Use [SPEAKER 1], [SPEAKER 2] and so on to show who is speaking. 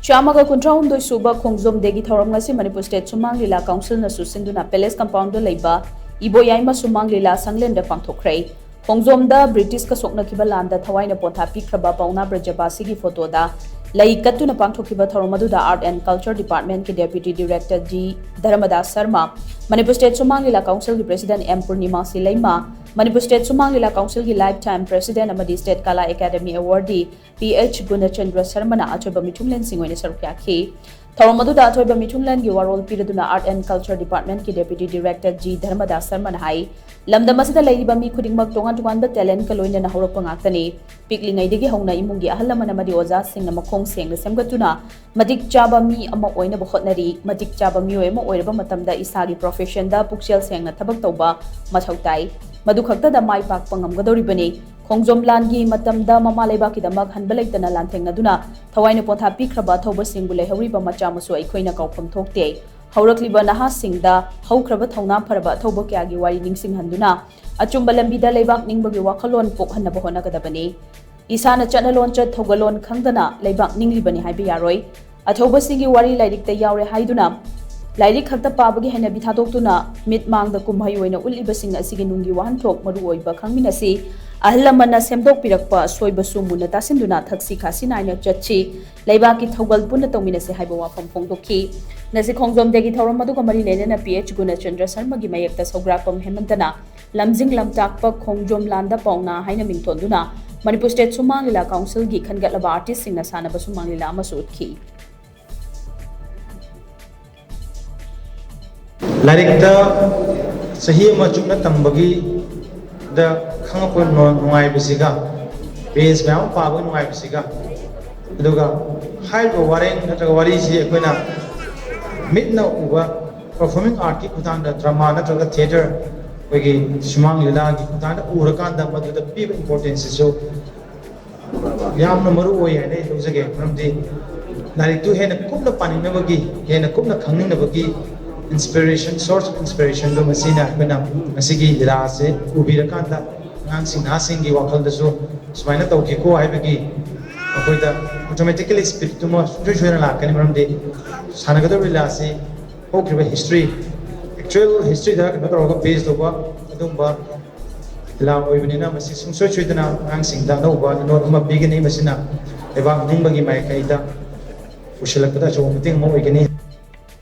[SPEAKER 1] Chamaga Kuntraundoi suba Khongjom degi thouram ngasi Manipur State Sumang Leela Council nasu sinduna Palace Compound leiba Iboyaima Sumang Leela Sanglen de Pangthokhre Khongjom da British ka sokna kiba landa thawaina potha pikraba pauna brajabasi gi photo da lai katuna pangthokhiba thouram adu da Art and Culture Department ke Deputy Director G Dharmadas Sharma Manipur State Sumang Leela Council ki President M Purnima Silaima Manipur State Sumang Leela Council ki Lifetime President amadi State Kala Academy Awardee PH Gunachandra Sharmana achoba mithunglen singoi ne sarukya khi thouram adu da athoiba mithunglen gi warol piraduna Art and Culture Department ki Deputy Director G Dharmadas Sharmana hai lamdam asida leiba mi khudingmak tongan tongan ba talent ka loina na horok pangaktani piklingai degi hongna imungi ahallamana madi oja singna makhong sengna semgatuna madik chaba mi ama oina bhotnari madik chaba mi oima oiraba matamda isagi profession da pukchel sengna thabak tauba mathautai madu khakta da mai pak pangam gadoribani Khongjom langi matamda mama leiba ki damak hanbalaitana lanthengnaduna thawaina potha pikraba thoba singbule horiba macha masu aikoina kaupham thokte haurakliba naha singda haukraba thongna pharaba thoba kyagi wari ningsing handuna achumba lambida leibak ningbagi wakhalon pokhanna bahona kadabani isana chanalon cha thogalon khangdana leibak ninglibani haibi yaroi athoba singi wari lairikta yaure haiduna lairik khakta pabagi hena bithadoktuna mitmangda kumhai oina uliba sing asigi nungi wahan thok maru oiba khangminasi ahlamana semdok pirakpa soiba sumuna tasinduna thaksi khasi naina chachi leibaki thogal punna tongminase haiba wafam phongdokhi nasi Khongjom degi thouram adu kamari lenena PH Gunachandra Sharma gi mayekta sograpam hemantana lamjing lamtakpa Khongjom landa pauna haina mingtonduna Manipur State Sumang Leela Council gi khangatlaba artist singna sanaba Sumang Leela amasutki
[SPEAKER 2] Larikta sahi machukna tambagi da khangapon nungai bisiga base ba pabu nungai bisiga aduga haibo wareng nataga wari si ekoina mitna uba performing art ki kutang da drama nataga theater wegi Sumang Leela ki kutang da urakanda madu da big importance so yamna maru oi ane lojage ramdi lariktu hena kumna paninna bagi hena kumna khangninna bagi inspiration source of inspiration do masina bana masigi dirase ubirakanda ngangsing nasingi wakhaldasu sumaina tawki ko haibagi akoida automatically spirit to mo joina la kani maramde sanagada relase hokriba history actual history da natroga base do ba adumba la oibinina masi sungsoi chuidana ngangsing da no ba no ma beginning masina eba ningbagi mai kaida ushilakada jo muting mo igani